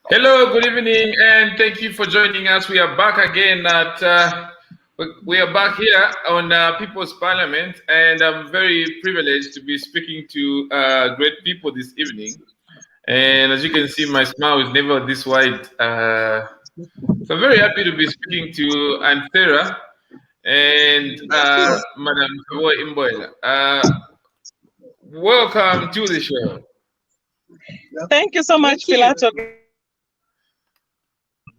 Hello, good evening, and thank you for joining us. We are back again we are back here on Pipoz Parliament, and I'm very privileged to be speaking to great people this evening. And as you can see, my smile is never this wide. So I'm very happy to be speaking to Aunt Sarah and Madam Savoy Imboela. Welcome to the show. Thank you so much, Pilato.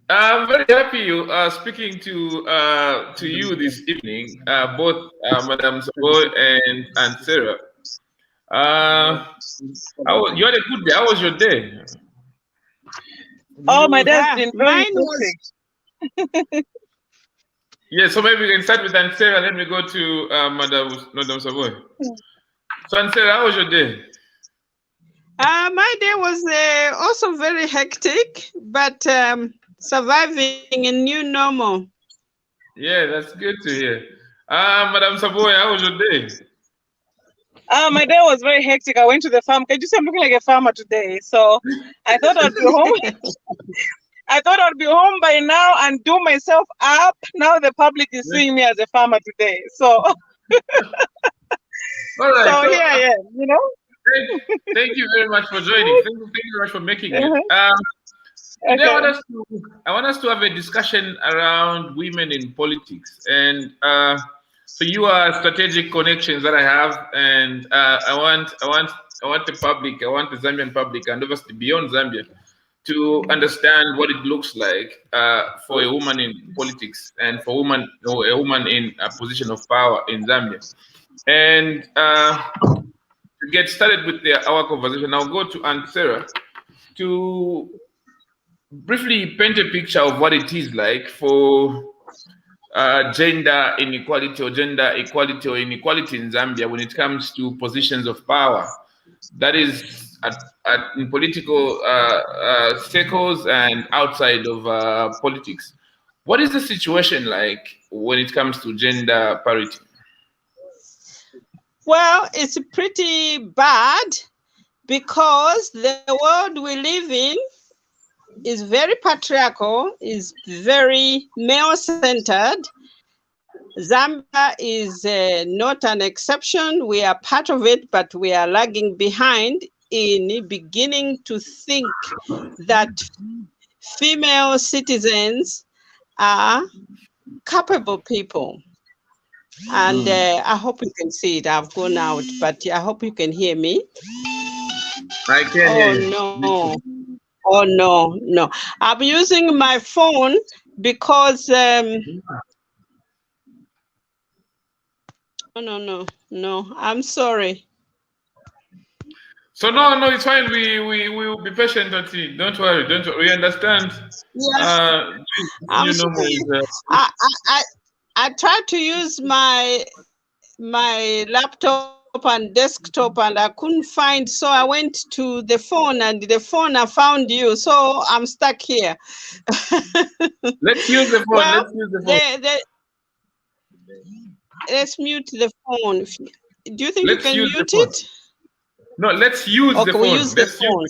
I'm very happy speaking to you this evening, both Madam Savoy and Sarah. You had a good day. How was your day? Oh, my day's been very hectic. Yeah, so maybe we can start with Aunt Sarah. Let me go to Madam Savoy. So Aunt Sarah, how was your day? My day was also very hectic, but surviving a new normal. Yeah, that's good to hear. Madam Savoy, how was your day? My day was very hectic. I went to the farm. Can you see I'm looking like a farmer today? So I thought I'd be home. I thought I'd be home by now and do myself up. Now the public is seeing me as a farmer today. So, All right, so here I am, you know. Thank you very much for joining. Thank you very much for making it. Today I want us to have a discussion around women in politics, and so you are strategic connections that I have, and I want the public, I want the Zambian public, and obviously beyond Zambia, to understand what it looks like for a woman in politics and for a woman in a position of power in Zambia. And to get started with our conversation, I'll go to Aunt Sarah to briefly paint a picture of what it is like for gender inequality or gender equality or inequality in Zambia when it comes to positions of power. That is in political circles and outside of politics. What is the situation like when it comes to gender parity? Well, it's pretty bad because the world we live in is very patriarchal, is very male-centered. Zambia is not an exception. We are part of it, but we are lagging behind in beginning to think that female citizens are capable people. And I hope you can see it. I've gone out, but I hope you can hear me. I can hear you. No. Oh, no. I'm using my phone because no. I'm sorry. So no, it's fine. We will be patient until. Don't worry. We understand. Yes. I'm sorry. I tried to use my laptop and desktop and I couldn't find, so I went to the phone, and the phone I found you, so I'm stuck here. Let's use the phone. Well, let's mute the phone. Do you think you can mute it? No, let's use the phone. We use the phone.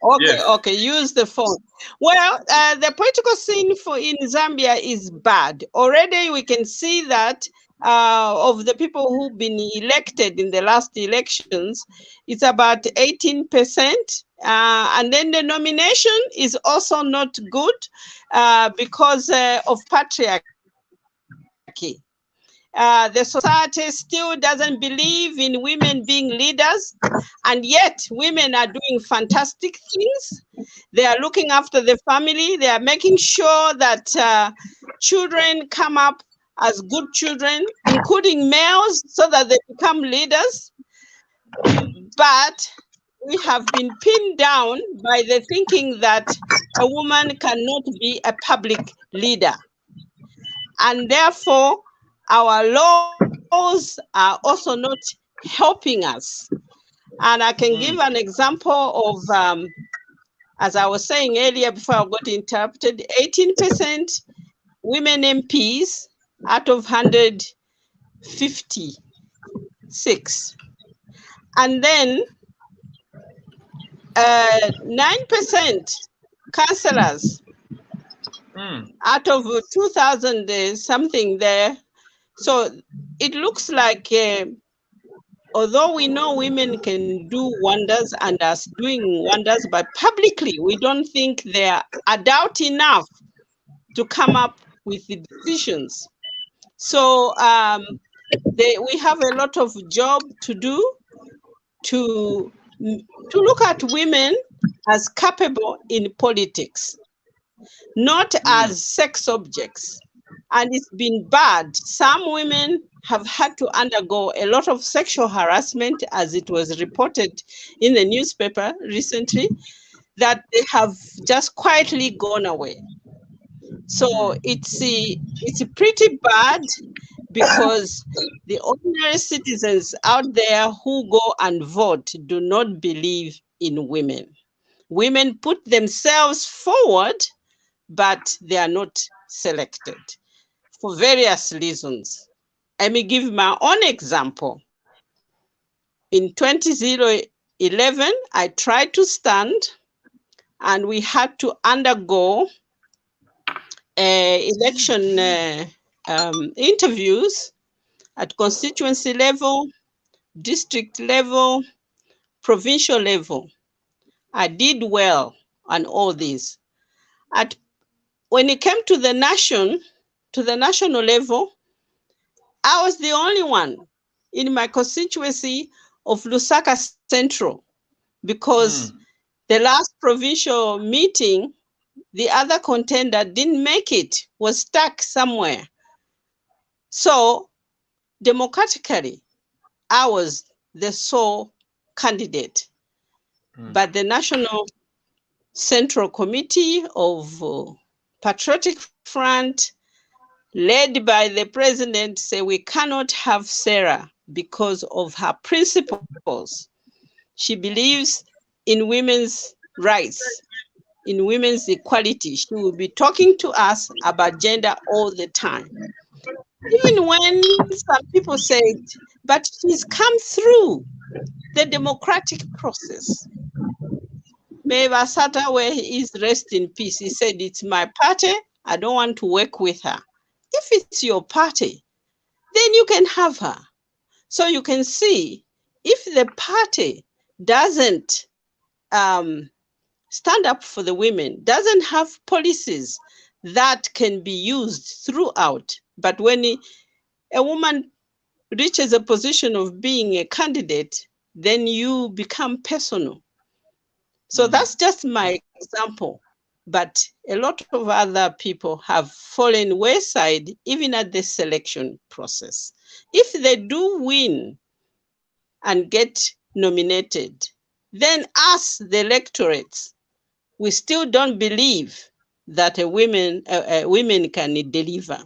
Okay, use the phone. Well, the political scene in Zambia is bad. Already we can see that of the people who've been elected in the last elections, it's about 18%. And then the nomination is also not good because of patriarchy. The society still doesn't believe in women being leaders, and yet women are doing fantastic things. They are looking after the family. They are making sure that children come up as good children, including males, so that they become leaders. But we have been pinned down by the thinking that a woman cannot be a public leader. And therefore, our laws are also not helping us. And I can give an example of, as I was saying earlier before I got interrupted, 18% women MPs out of 156. And then 9% councillors out of 2,000 something there. So it looks like, although we know women can do wonders and are doing wonders, but publicly we don't think they are adult enough to come up with the decisions. So we have a lot of job to do to look at women as capable in politics, not as sex objects. And it's been bad. Some women have had to undergo a lot of sexual harassment, as it was reported in the newspaper recently, that they have just quietly gone away. So it's pretty bad, because the ordinary citizens out there who go and vote do not believe in women. Women put themselves forward, but they are not selected for various reasons. Let me give my own example. In 2011, I tried to stand, and we had to undergo election interviews at constituency level, district level, provincial level. I did well on all these. When it came to the national level, I was the only one in my constituency of Lusaka Central, because the last provincial meeting, the other contender didn't make it, was stuck somewhere. So democratically, I was the sole candidate. But the National Central Committee of Patriotic Front, led by the president, say we cannot have Sarah because of her principles. She believes in women's rights, in women's equality. She will be talking to us about gender all the time. Even when some people said, but she's come through the democratic process. May Basata, where he is, rest in peace. He said, it's my party. I don't want to work with her. If it's your party, then you can have her. So you can see, if the party doesn't stand up for the women, doesn't have policies that can be used throughout, but when a woman reaches a position of being a candidate, then you become personal. So that's just my example. But a lot of other people have fallen wayside, even at the selection process. If they do win and get nominated, then us, the electorates, we still don't believe that women can deliver.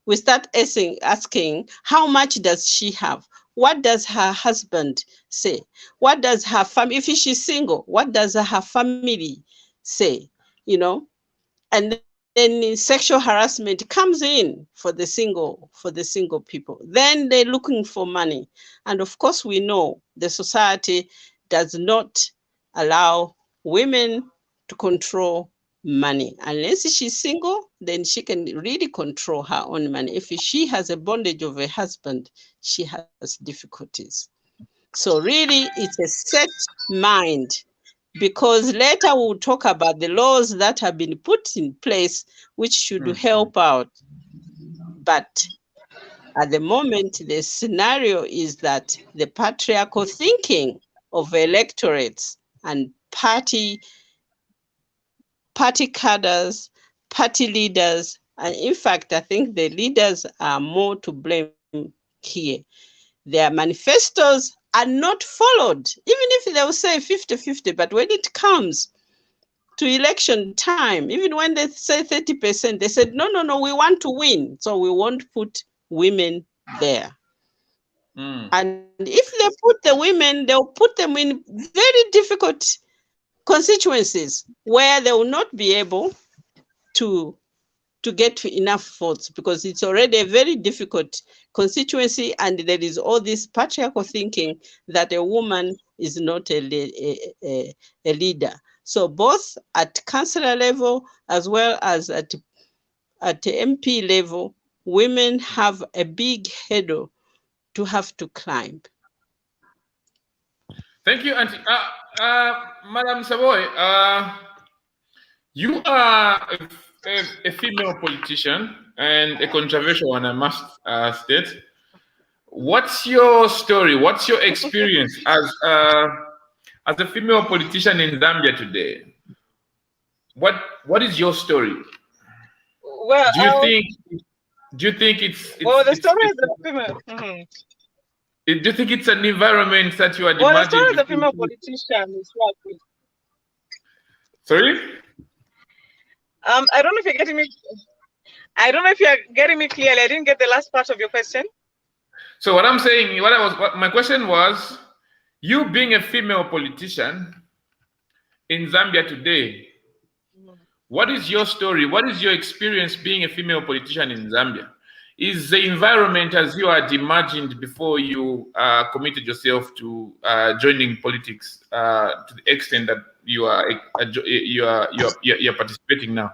We start asking, how much does she have? What does her husband say? What does her family, if she's single, what does her family say? You know, and then sexual harassment comes in for the single people. Then they're looking for money. And of course, we know the society does not allow women to control money. Unless she's single, then she can really control her own money. If she has a bondage of a husband, she has difficulties. So really, it's a set mind, because later we'll talk about the laws that have been put in place, which should help out. But at the moment, the scenario is that the patriarchal thinking of electorates and party cadres, party leaders, and in fact, I think the leaders are more to blame here. Their manifestos are not followed, even if they will say 50-50, but when it comes to election time, even when they say 30%, they said, no, we want to win, so we won't put women there. And if they put the women, they'll put them in very difficult constituencies where they will not be able to get enough votes, because it's already a very difficult constituency, and there is all this patriarchal thinking that a woman is not a leader. So both at councillor level as well as at MP level, women have a big hurdle to have to climb. Thank you, Auntie. Madam Savoy, you are a female politician and a controversial one, I must state. What's your story? What's your experience as a female politician in Zambia today? What is your story? Well, do you think it's well, the story is the female. Do you think it's an environment that you are demanding? Well, the story of the female politician is what? Sorry? I don't know if you're getting me. I don't know if you're getting me clearly. I didn't get the last part of your question. So what I'm saying, what my question was, you being a female politician in Zambia today, what is your story? What is your experience being a female politician in Zambia? Is the environment as you had imagined before you committed yourself to joining politics to the extent that you're participating now?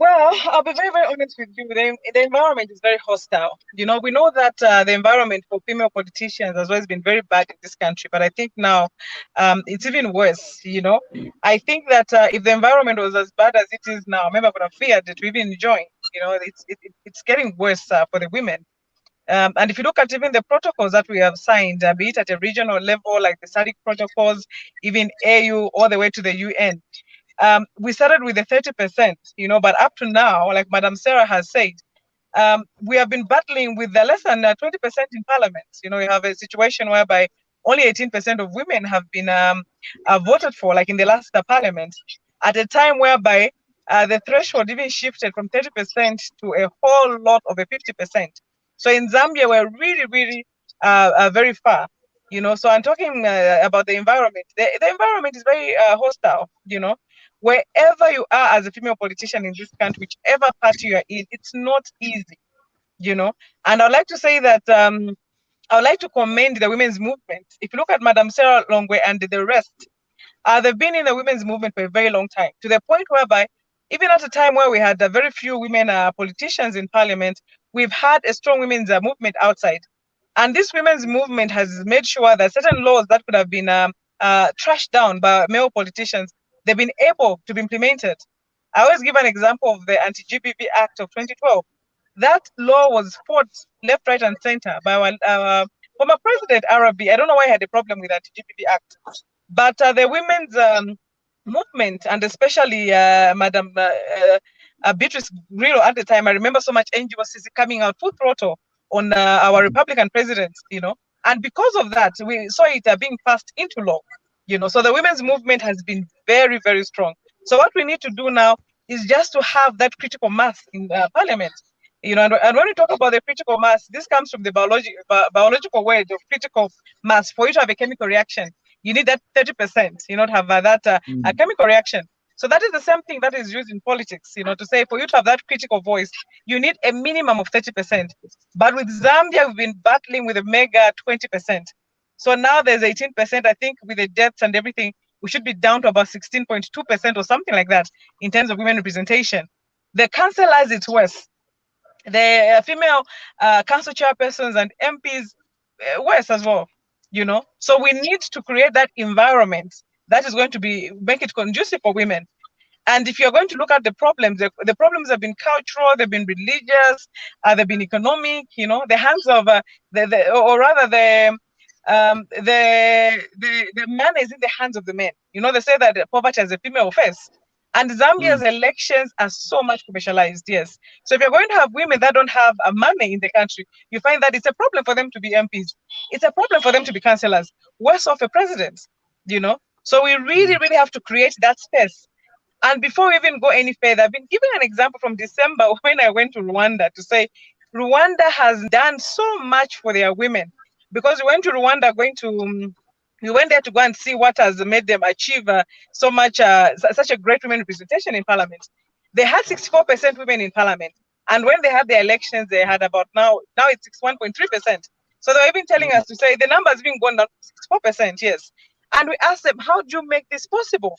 Well, I'll be very, very honest with you. The environment is very hostile. You know, we know that the environment for female politicians has always been very bad in this country, but I think now it's even worse. You know, I think that if the environment was as bad as it is now, maybe I would have feared to even join. You know, it's getting worse for the women. And if you look at even the protocols that we have signed, be it at a regional level, like the SADC protocols, even AU, all the way to the UN, we started with the 30%, you know, but up to now, like Madam Sarah has said, we have been battling with the less than 20% in parliament. You know, you have a situation whereby only 18% of women have been voted for, like in the last parliament, at a time whereby the threshold even shifted from 30% to a whole lot of a 50%. So in Zambia, we're really, really very far. You know, so I'm talking about the environment. The environment is very hostile, you know. Wherever you are as a female politician in this country, whichever party you are in, it's not easy, you know. And I'd like to say that I would like to commend the women's movement. If you look at Madam Sarah Longwe and the rest, they've been in the women's movement for a very long time, to the point whereby even at a time where we had very few women politicians in parliament, we've had a strong women's movement outside. And this women's movement has made sure that certain laws that could have been trashed down by male politicians, they've been able to be implemented. I always give an example of the Anti-GBV Act of 2012. That law was fought left, right, and center by our former president, Arabi. I don't know why he had a problem with Anti-GBV Act. But the women's movement, and especially Madam Beatrice Grillo at the time, I remember so much NGOs coming out full throttle on our Republican president, you know. And because of that, we saw it being passed into law. You know, so the women's movement has been very, very strong. So what we need to do now is just to have that critical mass in parliament. You know, and when we talk about the critical mass, this comes from the biological word of critical mass. For you to have a chemical reaction, you need that 30%, you know, to have that a chemical reaction. So that is the same thing that is used in politics, you know, to say for you to have that critical voice, you need a minimum of 30%. But with Zambia, we've been battling with a mega 20%. So now there's 18%. I think with the deaths and everything, we should be down to about 16.2% or something like that in terms of women representation. The councillors, it's worse. The female council chairpersons and MPs, worse as well, you know. So we need to create that environment that is going to make it conducive for women. And if you're going to look at the problems have been cultural, they've been religious, they've been economic, you know. The hands of the man is in the hands of the men. You know, they say that poverty is a female face. And Zambia's elections are so much commercialized, yes. So if you're going to have women that don't have money in the country, you find that it's a problem for them to be MPs. It's a problem for them to be councillors. Worse off a president, you know. So we really, really have to create that space. And before we even go any further, I've been giving an example from December when I went to Rwanda to say, Rwanda has done so much for their women. Because we went to Rwanda we went there to go and see what has made them achieve so much, such a great women representation in parliament. They had 64% women in parliament. And when they had the elections, they had about now it's 61.3%. So they were even telling us to say the numbers been going down 64%, yes. And we asked them, how do you make this possible?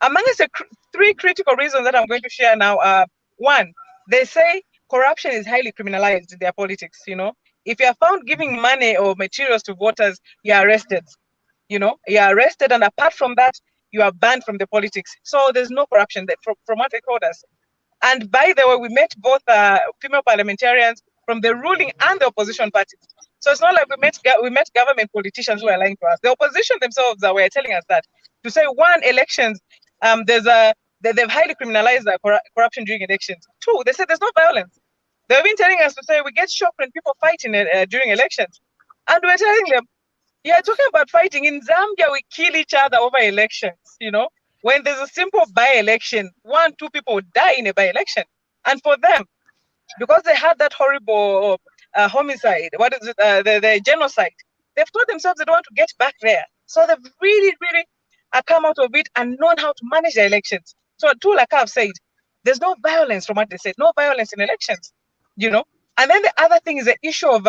Amongst the three critical reasons that I'm going to share now are, one, they say corruption is highly criminalized in their politics, you know. If you are found giving money or materials to voters, you are arrested. You know, you are arrested, and apart from that, you are banned from the politics. So there's no corruption there, from what they told us. And by the way, we met both female parliamentarians from the ruling and the opposition parties. So it's not like we met government politicians who are lying to us. The opposition themselves were telling us that, to say, one, elections, they've highly criminalized corruption during elections. Two, they said there's no violence. They've been telling us to say we get shocked when people fight during elections. And we're telling them, yeah, talking about fighting, in Zambia, we kill each other over elections, you know. When there's a simple by-election, 1-2 people die in a by-election. And for them, because they had that horrible homicide, the genocide, they've told themselves they don't want to get back there. So they've really, really come out of it and known how to manage the elections. So too, like I've said, there's no violence from what they said, no violence in elections, you know. And then the other thing is the issue of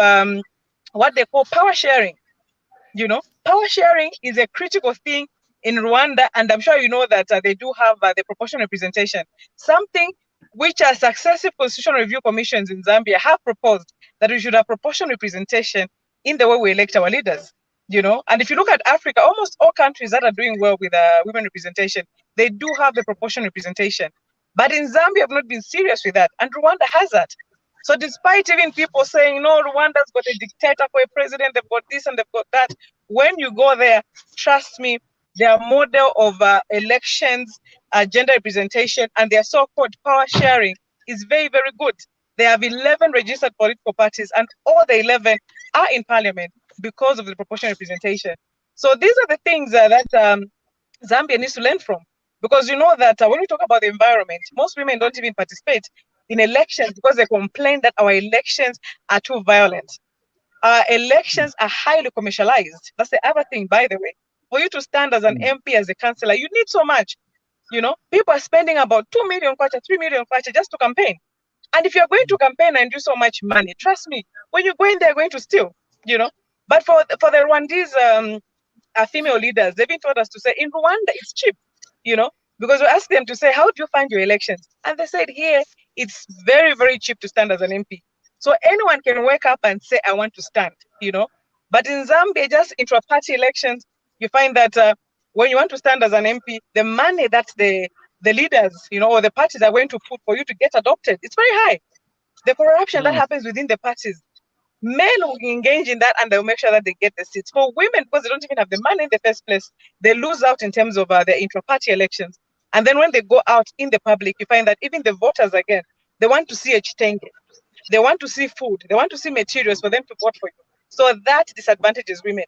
what they call power sharing. You know, power sharing is a critical thing in Rwanda, and I'm sure you know that they do have the proportional representation, something which successive constitutional review commissions in Zambia have proposed, that we should have proportional representation in the way we elect our leaders, you know. And if you look at Africa, almost all countries that are doing well with women representation, they do have the proportional representation. But in Zambia, have not been serious with that, and Rwanda has that. So despite even people saying, no, Rwanda's got a dictator for a president, they've got this and they've got that, when you go there, trust me, their model of elections, gender representation, and their so-called power sharing is very, very good. They have 11 registered political parties, and all the 11 are in parliament because of the proportional representation. So these are the things that Zambia needs to learn from. Because you know that when we talk about the environment, most women don't even participate in elections because they complain that our elections are too violent. Our elections are highly commercialized. That's the other thing, by the way. For you to stand as an MP, as a councillor, you need so much. You know, people are spending about 2 million kwacha, 3 million kwacha just to campaign. And if you're going to campaign and do so much money, trust me, when you go in, they're going to steal, you know. But for the Rwandese female leaders, they've been told us to say, in Rwanda, it's cheap, you know, because we asked them to say, how do you find your elections? And they said, here, it's very, very cheap to stand as an MP. So anyone can wake up and say, I want to stand, you know. But in Zambia, just intra-party elections, you find that when you want to stand as an MP, the money that the leaders, you know, or the parties are going to put for you to get adopted, it's very high. The corruption that happens within the parties, men will engage in that and they'll make sure that they get the seats. For women, because they don't even have the money in the first place, they lose out in terms of the intra-party elections. And then when they go out in the public, you find that even the voters, again, they want to see a chitenge. They want to see food. They want to see materials for them to vote for you. So that disadvantages women.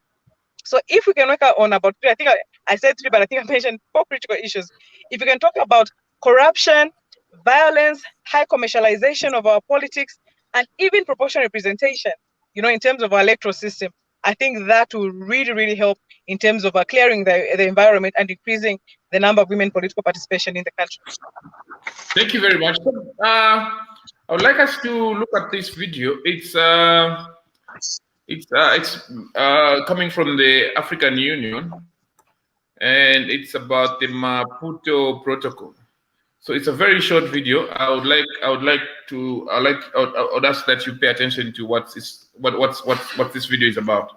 So if we can work out on about 3, I think I said 3, but I think I mentioned 4 critical issues. If we can talk about corruption, violence, high commercialization of our politics, and even proportional representation, you know, in terms of our electoral system, I think that will really, really help in terms of clearing the environment and increasing the number of women political participation in the country. Thank you very much. I would like us to look at this video. It's coming from the African Union, and it's about the Maputo Protocol. So it's a very short video. I would ask that you pay attention to what this video is about.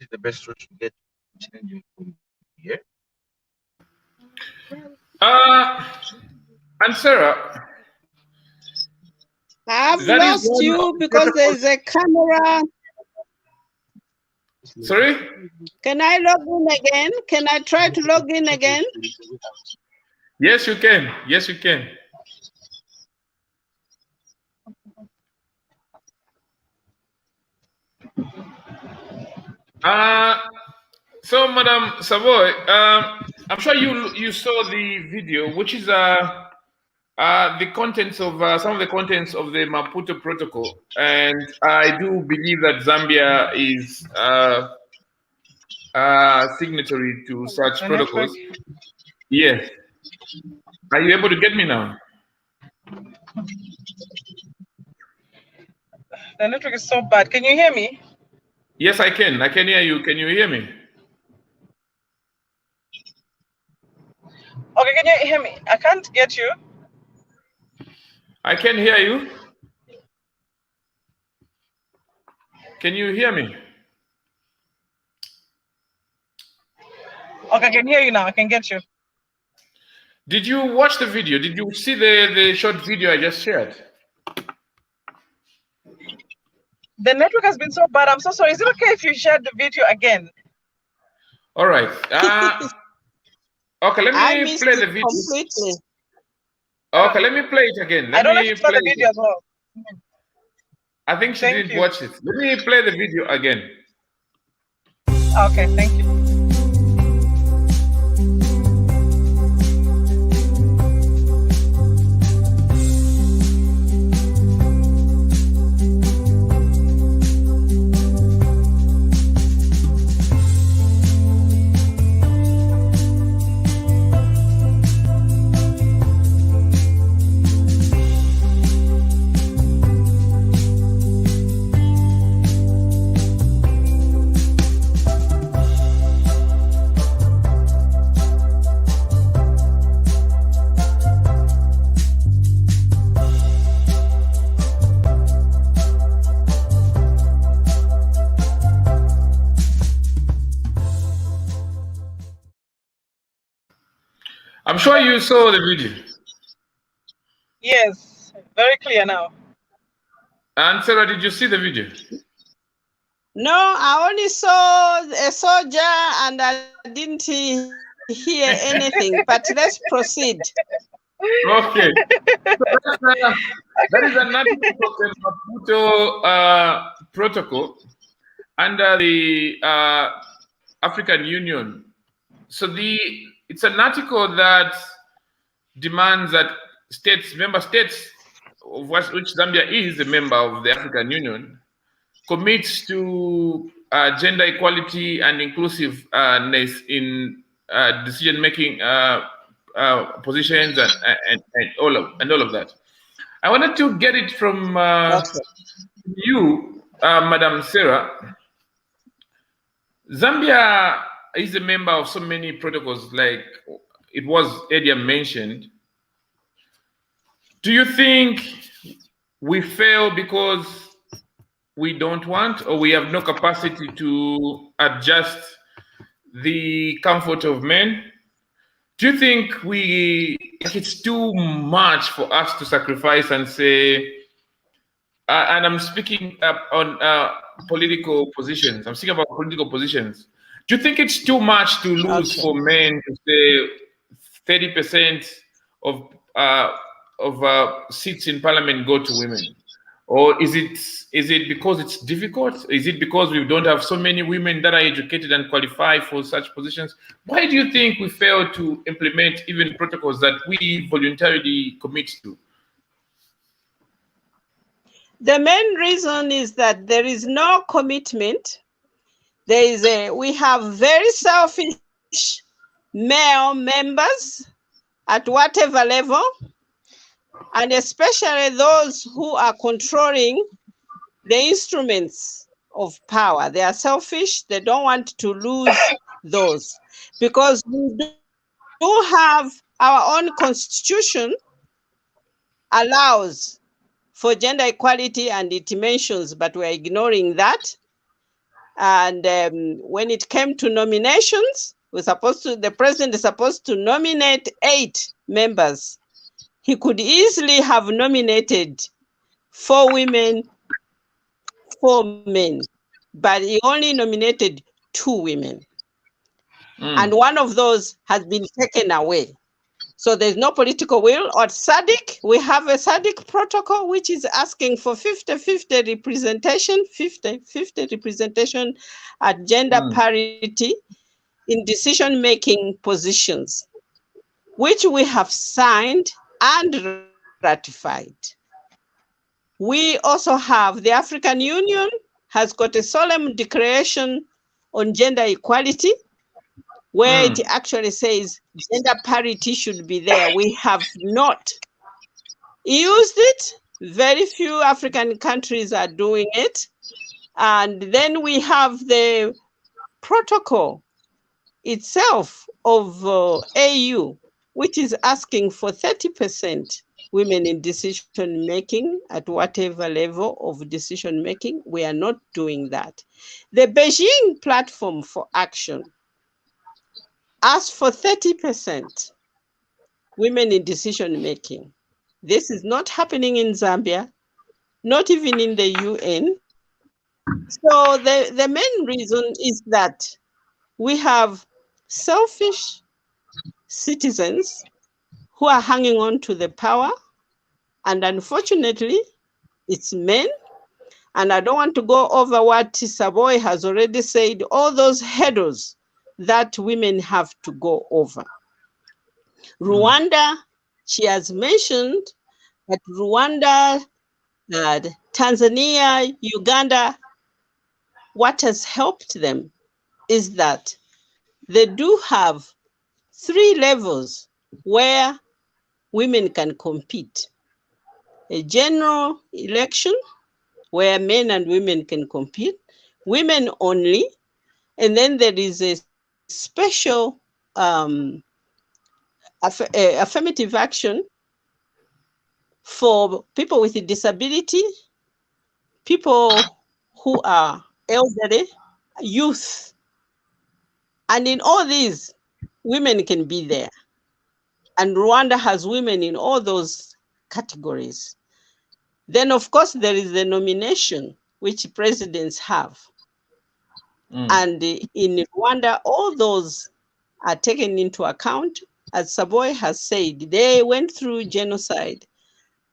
is the best route to get change here? And Sarah, I've that is lost you because there's a camera. Sorry? Can I log in again? Can I try to log in again? Yes, you can. Yes, you can. So, Madam Savoy, I'm sure you saw the video, which is the contents of some of the contents of the Maputo Protocol, and I do believe that Zambia is signatory to such protocols. Yes. Are you able to get me now? The network is so bad. Can you hear me? Yes, I can. I can hear you. Can you hear me? Okay, can you hear me? I can't get you. I can hear you. Can you hear me? Okay, I can hear you now. I can get you. Did you watch the video? Did you see the short video I just shared? The network has been so bad. I'm so sorry. Is it okay if you share the video again? All right. Okay, let me play the video. Completely. Okay, let me play it again. I don't know if you saw the video as well. I think she didn't watch it. Let me play the video again. Okay, thank you. I'm sure you saw the video. Yes, very clear now. And Sarah, did you see the video? No, I only saw a soldier and I didn't hear anything, but let's proceed. Okay. So that is an article of the Maputo Protocol under the African Union. So it's an article that demands that member states, of which Zambia is a member of the African Union, commits to gender equality and inclusiveness in decision-making positions and all of that. I wanted to get it from you, Madam Sarah. Zambia is a member of so many protocols, like it was earlier mentioned. Do you think we fail because we don't want, or we have no capacity to adjust the comfort of men? Do you think it's too much for us to sacrifice and say, and I'm speaking on political positions. I'm speaking about political positions. Do you think it's too much to lose for men to say 30% of seats in parliament go to women? Or is it because it's difficult? Is it because we don't have so many women that are educated and qualified for such positions? Why do you think we fail to implement even protocols that we voluntarily commit to? The main reason is that there is no commitment. We have very selfish male members at whatever level, and especially those who are controlling the instruments of power. They are selfish. They don't want to lose those, because we do have our own constitution allows for gender equality and it mentions, but we're ignoring that. And when it came to nominations, the president is supposed to nominate 8 members. He could easily have nominated 4 women, 4 men, but he only nominated 2 women. And one of those has been taken away. So there's no political will. Or SADC, we have a SADC protocol which is asking for 50-50 representation, 50-50 representation at gender parity in decision-making positions, which we have signed and ratified. We also have the African Union has got a solemn declaration on gender equality, where it actually says gender parity should be there. We have not used it. Very few African countries are doing it. And then we have the protocol itself of AU, which is asking for 30% women in decision making at whatever level of decision making. We are not doing that. The Beijing Platform for Action asked for 30% women in decision making. This is not happening in Zambia, not even in the UN. So the main reason is that we have selfish citizens who are hanging on to the power, and unfortunately, it's men. And I don't want to go over what Saboy has already said, all those hurdles that women have to go over. Rwanda, she has mentioned that Rwanda, Tanzania, Uganda, what has helped them is that they do have 3 levels where women can compete. A general election where men and women can compete, women only, and then there is a special affirmative action for people with a disability, people who are elderly, youth. And in all these, women can be there. And Rwanda has women in all those categories. Then, of course, there is the nomination, which presidents have. And in Rwanda, all those are taken into account. As Saboy has said, they went through genocide.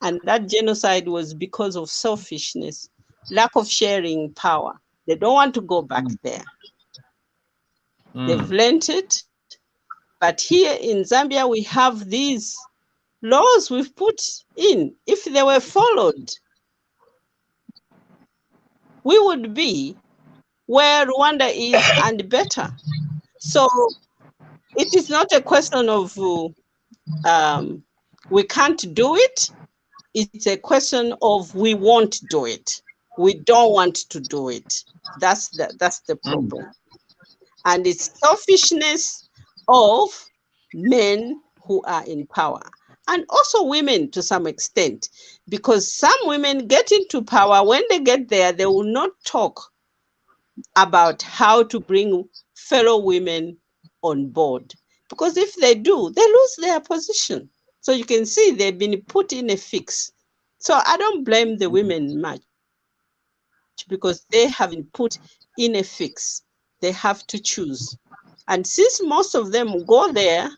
And that genocide was because of selfishness, lack of sharing power. They don't want to go back there. They've learned it. But here in Zambia, we have these laws we've put in. If they were followed, we would be where Rwanda is and better. So it is not a question of we can't do it. It's a question of we won't do it. We don't want to do it. That's the problem. And it's selfishness of men who are in power. And also women to some extent, because some women get into power. When they get there, they will not talk about how to bring fellow women on board. Because if they do, they lose their position. So you can see they've been put in a fix. So I don't blame the women much because they have been put in a fix. They have to choose. And since most of them go there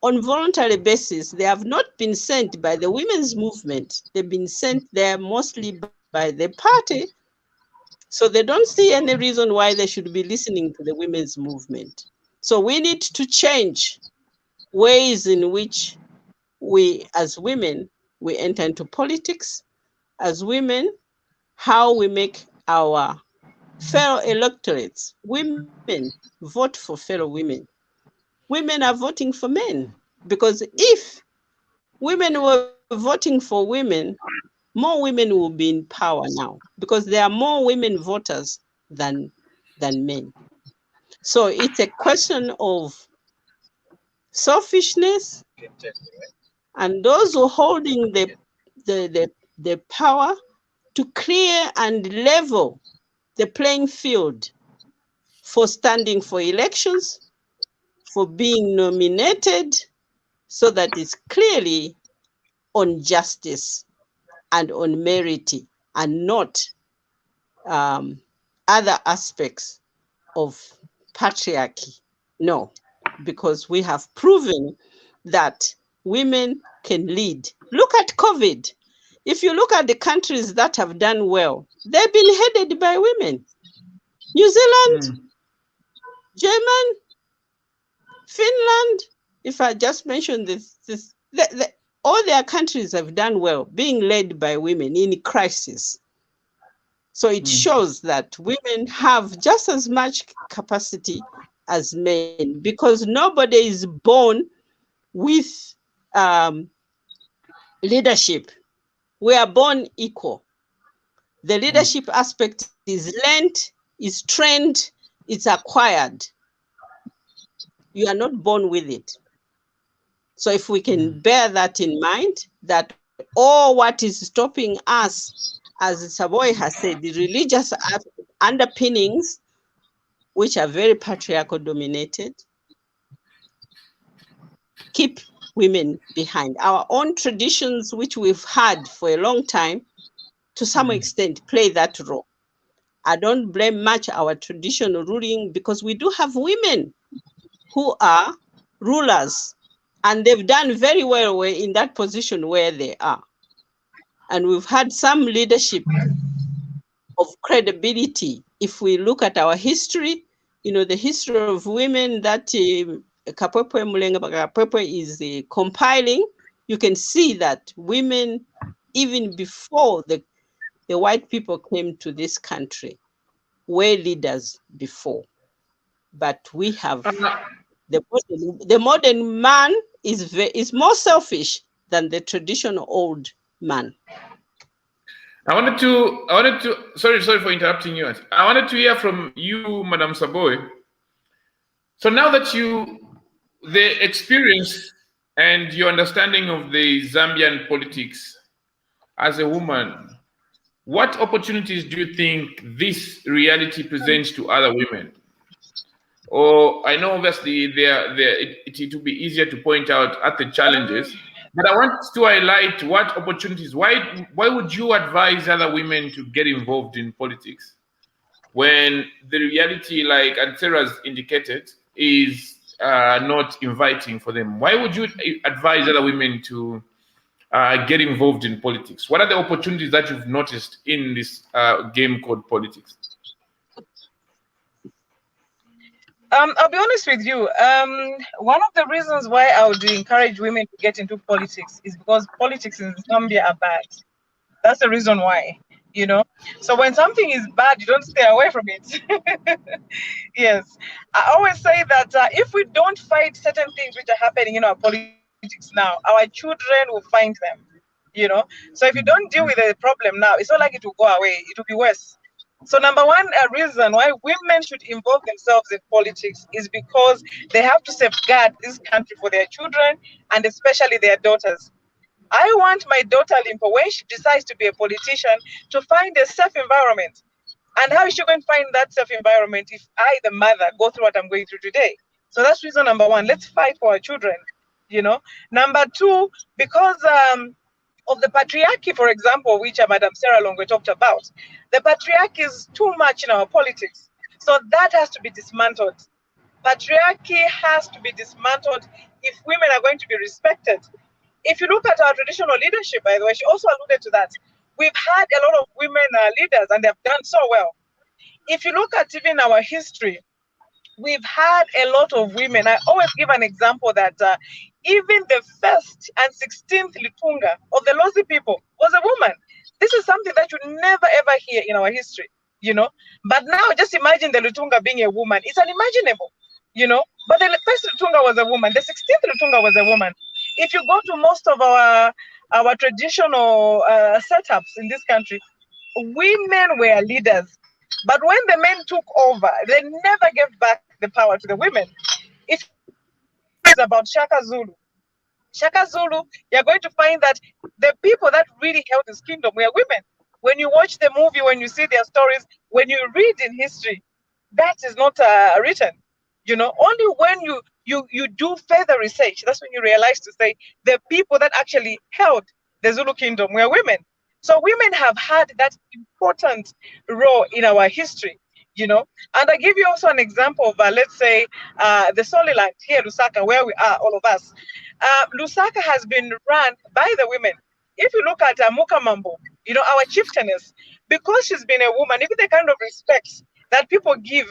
on voluntary basis, they have not been sent by the women's movement. They've been sent there mostly by the party. So they don't see any reason why they should be listening to the women's movement. So we need to change ways in which we, as women, we enter into politics. As women, how we make our fellow electorates, women vote for fellow women. Women are voting for men, because if women were voting for women, more women will be in power now, because there are more women voters than men. So it's a question of selfishness, and those who are holding the power to clear and level the playing field for standing for elections, for being nominated, so that it's clearly on justice and on merit and not other aspects of patriarchy. No, because we have proven that women can lead. Look at COVID. If you look at the countries that have done well, they've been headed by women. New Zealand, Germany, Finland, if I just mention all their countries have done well, being led by women in crisis. So it shows that women have just as much capacity as men, because nobody is born with leadership. We are born equal. The leadership aspect is learned, is trained, it's acquired. You are not born with it. So if we can bear that in mind, that all what is stopping us, as Savoy has said, the religious underpinnings, which are very patriarchal dominated, keep women behind. Our own traditions, which we've had for a long time, to some extent play that role. I don't blame much our traditional ruling, because we do have women who are rulers, and they've done very well in that position where they are. And we've had some leadership of credibility. If we look at our history, the history of women that Kapwepwe Mulenga Kapwepwe is compiling, you can see that women, even before the white people came to this country, were leaders before. But we have the modern man is more selfish than the traditional old man. I wanted to sorry for interrupting you. I wanted to hear from you, Madam Saboy. So now that the experience and your understanding of the Zambian politics as a woman, what opportunities do you think this reality presents to other women? Or I know obviously it will be easier to point out at the challenges, but I want to highlight what opportunities. Why would you advise other women to get involved in politics when the reality, like Sarah's indicated, is not inviting for them? Why would you advise other women to get involved in politics? What are the opportunities that you've noticed in this game called politics? I'll be honest with you. One of the reasons why I would encourage women to get into politics is because politics in Zambia are bad. That's the reason why, So when something is bad, you don't stay away from it. Yes. I always say that if we don't fight certain things which are happening in our politics now, our children will find them, So if you don't deal with the problem now, it's not like it will go away. It will be worse. So number one reason why women should involve themselves in politics is because they have to safeguard this country for their children and especially their daughters. I want my daughter Limpo, when she decides to be a politician, to find a safe environment. And how is she going to find that safe environment if I, the mother, go through what I'm going through today? So that's reason number one. Let's fight for our children, Number two, because of the patriarchy, for example, which Madam Sarah Longwe talked about. The patriarchy is too much in our politics. So that has to be dismantled. Patriarchy has to be dismantled if women are going to be respected. If you look at our traditional leadership, by the way, she also alluded to that. We've had a lot of women leaders and they've done so well. If you look at even our history, we've had a lot of women. I always give an example that even the 1st and 16th Litunga of the Lozi people was a woman. This is something that you never ever hear in our history, But now just imagine the Litunga being a woman. It's unimaginable, But the 1st Litunga was a woman. The 16th Litunga was a woman. If you go to most of our traditional setups in this country, women were leaders. But when the men took over, they never gave back the power to the women. If it's about Shaka Zulu, you're going to find that the people that really held this kingdom were women. When you watch the movie, when you see their stories, when you read in history, that is not written. You know, only when you do further research, that's when you realize to say the people that actually held the Zulu kingdom were women. So women have had that important role in our history, you know. And I give you also an example of, let's say, the Soliland here, Lusaka, where we are, all of us. Lusaka has been run by the women. If you look at Mukamambo, you know, our chieftainess, because she's been a woman, even the kind of respect that people give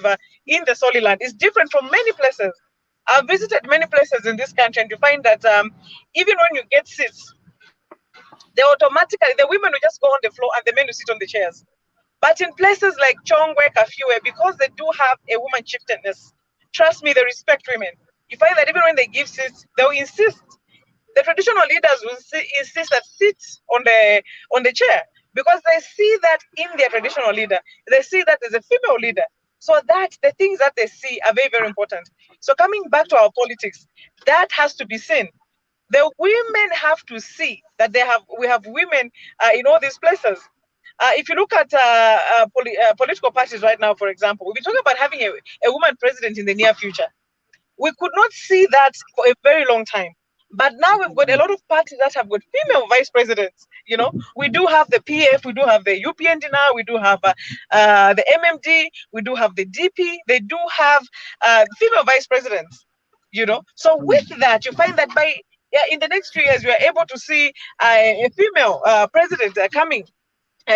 in the Soliland is different from many places. I've visited many places in this country, and you find that even when you get seats, the women will just go on the floor and the men will sit on the chairs. But in places like Chongwe, Kafiwe, because they do have a woman chieftainess, trust me, they respect women. You find that even when they give seats, they'll insist. The traditional leaders will insist that sit on the chair, because they see that in their traditional leader, they see that there's a female leader. So that the things that they see are very, very important. So coming back to our politics, that has to be seen. The women have to see that we have women in all these places. If you look at political parties right now, for example, we'll be talking about having a woman president in the near future. We could not see that for a very long time. But now we've got a lot of parties that have got female vice presidents. You know, we do have the PF, we do have the UPND now, we do have the MMD, we do have the DP. They do have female vice presidents. You know, so with that, you find that in the next few years, we are able to see a female president coming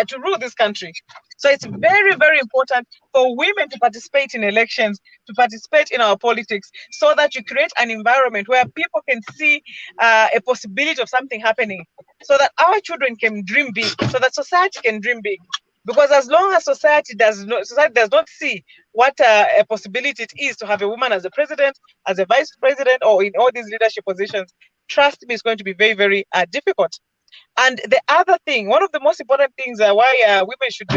to rule this country. So it's very, very important for women to participate in elections, to participate in our politics, so that you create an environment where people can see a possibility of something happening, so that our children can dream big, so that society can dream big. Because as long as society does not see what a possibility it is to have a woman as a president, as a vice president, or in all these leadership positions, trust me, it's going to be very, very difficult. And the other thing, one of the most important things why women should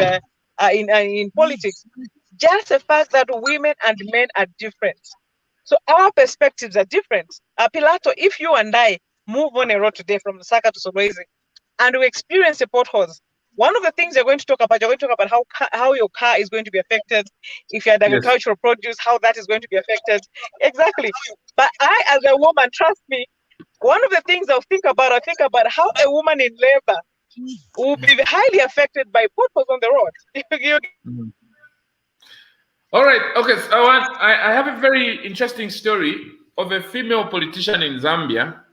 in politics, just the fact that women and men are different. So our perspectives are different. Pilato, if you and I move on a road today from Lusaka to Solwezi and we experience a potholes, one of the things you're going to talk about how your car is going to be affected. If you had agricultural produce, how that is going to be affected. Exactly. But I, as a woman, trust me, one of the things I think about how a woman in labor will be highly affected by potholes on the road. All right. Okay. So I have a very interesting story of a female politician in Zambia.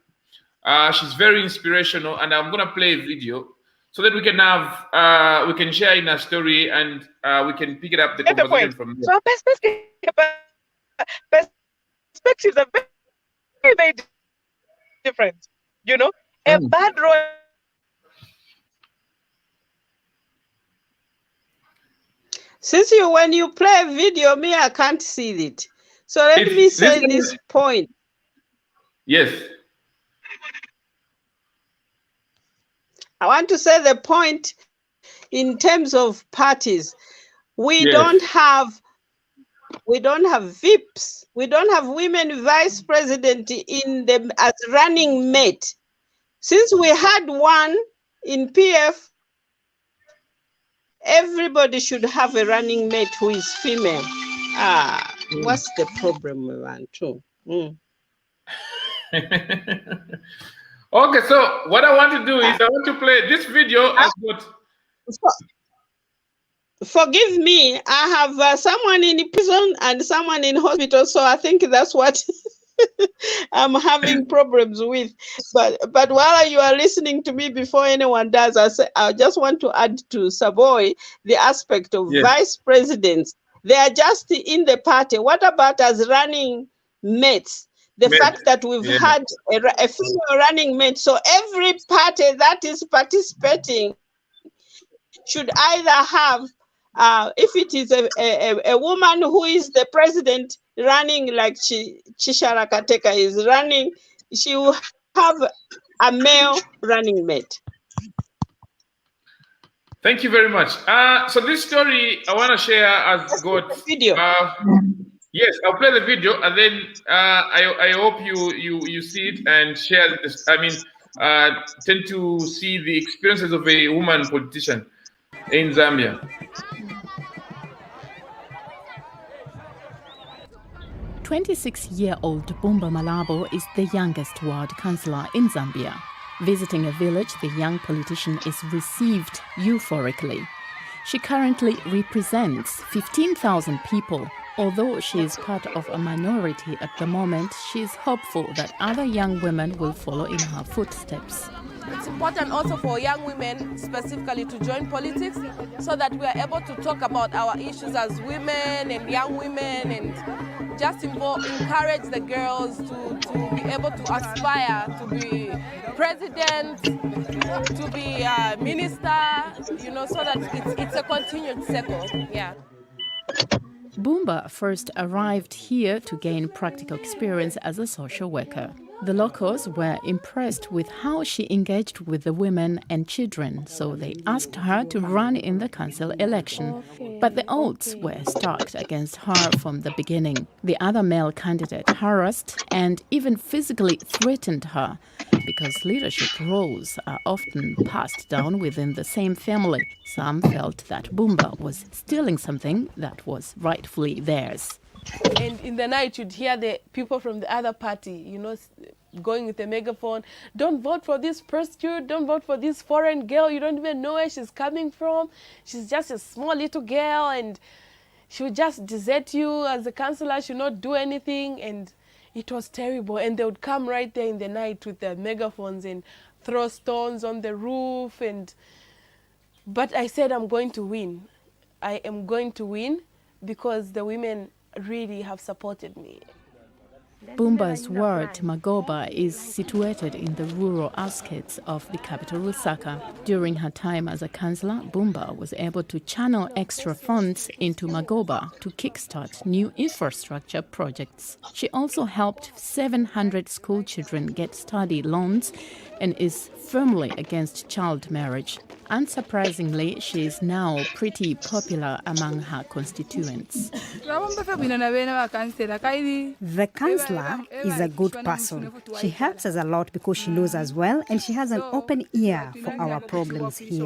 She's very inspirational, and I'm gonna play a video so that we can have we can share in her story, and we can pick it up the conversation from there. So perspectives are very, very different. You know, a bad road. Since when you play a video, me, I can't see it. So let me say this point. Yes. I want to say the point in terms of parties. We don't have VIPs. We don't have women vice president in them as running mate. Since we had one in PF, everybody should have a running mate who is female. What's the problem we want to? Okay, so what I want to do is I want to play this video. Forgive me, I have someone in prison and someone in hospital, so I think that's what I'm having problems with. But while you are listening to me, before anyone does, I just want to add to Savoy the aspect of vice presidents. They are just in the party. What about as running mates? The fact that we've had a female running mate. So every party that is participating should either have, if it is a woman who is the president running like Chishara Kateka is running, she will have a male running mate. Thank you very much. So this story I want to share has got video. Yes, I'll play the video, and then I hope you see it and share this. I mean, tend to see the experiences of a woman politician. in Zambia. 26-year-old Bumba Malabo is the youngest ward councillor in Zambia. Visiting a village, the young politician is received euphorically. She currently represents 15,000 people. Although she is part of a minority at the moment, she is hopeful that other young women will follow in her footsteps. It's important also for young women specifically to join politics so that we are able to talk about our issues as women and young women and just encourage the girls to be able to aspire to be president, to be a minister, you know, so that it's a continued circle. Yeah. Bumba first arrived here to gain practical experience as a social worker. The locals were impressed with how she engaged with the women and children, so they asked her to run in the council election. But the odds were stacked against her from the beginning. The other male candidate harassed and even physically threatened her, because leadership roles are often passed down within the same family. Some felt that Bumba was stealing something that was rightfully theirs. And in the night, you'd hear the people from the other party, you know, going with a megaphone, don't vote for this prostitute, don't vote for this foreign girl, you don't even know where she's coming from. She's just a small little girl and she would just desert you as a councillor, she'll not do anything. And it was terrible. And they would come right there in the night with their megaphones and throw stones on the roof. But I said, I'm going to win. I am going to win because the women really have supported me. Bumba's ward, Magoba, is situated in the rural outskirts of the capital, Lusaka. During her time as a councillor, Bumba was able to channel extra funds into Magoba to kickstart new infrastructure projects. She also helped 700 school children get study loans and is firmly against child marriage. Unsurprisingly, she is now pretty popular among her constituents. The councillor is a good person. She helps us a lot because she knows us well and she has an open ear for our problems here.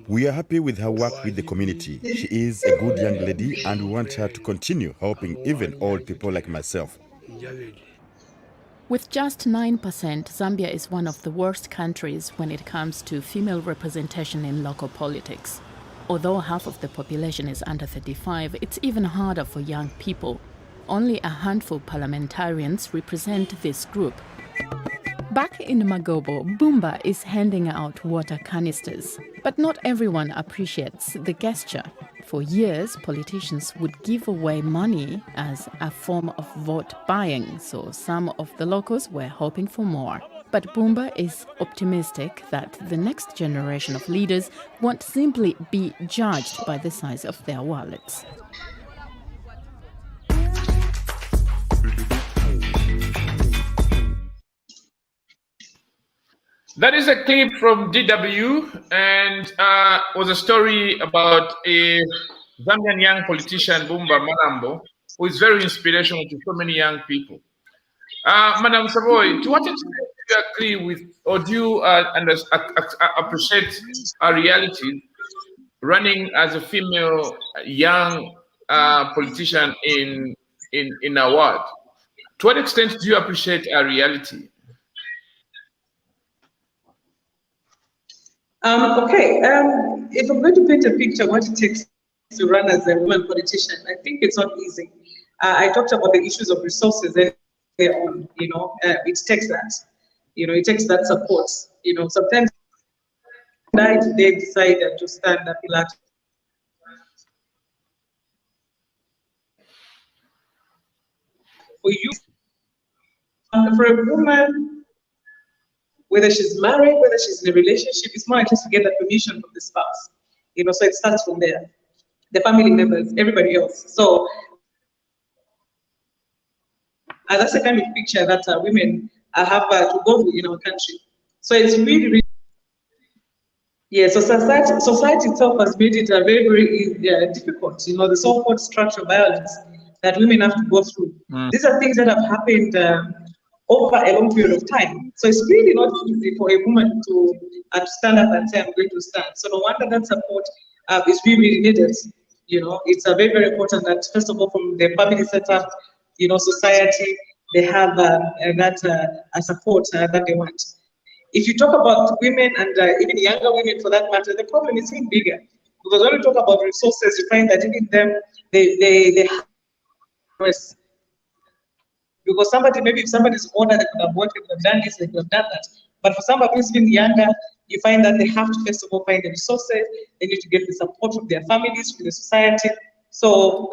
We are happy with her work with the community. She is a good young lady and we want her to continue helping even old people like myself. With just 9%, Zambia is one of the worst countries when it comes to female representation in local politics. Although half of the population is under 35, it's even harder for young people. Only a handful of parliamentarians represent this group. Back in Magobo, Bumba is handing out water canisters. But not everyone appreciates the gesture. For years, politicians would give away money as a form of vote buying, so some of the locals were hoping for more. But Bumba is optimistic that the next generation of leaders won't simply be judged by the size of their wallets. That is a clip from DW and was a story about a Zambian young politician, Bumba Malambo, who is very inspirational to so many young people. Madam Savoy, to what extent do you agree with, or do you appreciate our reality running as a female young politician in our ward? To what extent do you appreciate our reality? If I'm going to paint a picture of what it takes to run as a woman politician, I think it's not easy. I talked about the issues of resources and it takes that. It takes that support. Sometimes they decide to stand up. For you, for a woman, whether she's married, whether she's in a relationship, it's more just to get the permission from the spouse. So it starts from there. The family members, everybody else. So that's the kind of picture that women have to go through in our country. So it's really, really, yeah. So society itself has made it very, very difficult. The so-called structural violence that women have to go through. These are things that have happened over a long period of time. So it's really not easy for a woman to stand up and say, I'm going to stand. So no wonder that support is really needed. You know, it's very, very important that, first of all, from the family setup, you know, society, they have that support that they want. If you talk about women and even younger women for that matter, the problem is even bigger. Because when we talk about resources, you find that even them, they have less. Because maybe if somebody is older, they could have worked, they could have done this, they could have done that. But for somebody who's been younger, you find that they have to first of all find the resources, they need to get the support from their families, from the society. So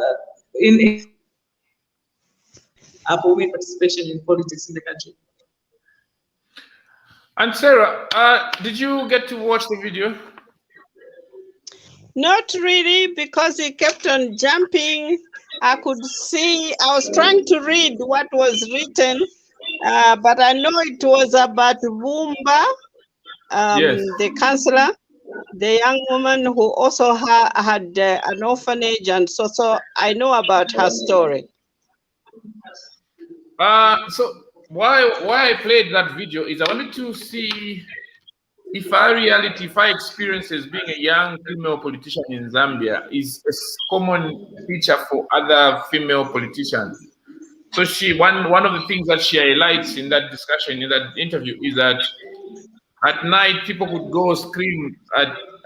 for women participation in politics in the country. And Sarah, did you get to watch the video? Not really, because he kept on jumping. I could see, I was trying to read what was written, but I know it was about Vumba, Yes. the counselor, the young woman who also had an orphanage, and so I know about her story. So why I played that video is I wanted to see if our experience as being a young female politician in Zambia is a common feature for other female politicians. So one of the things that she highlights in that discussion, in that interview, is that at night people would go scream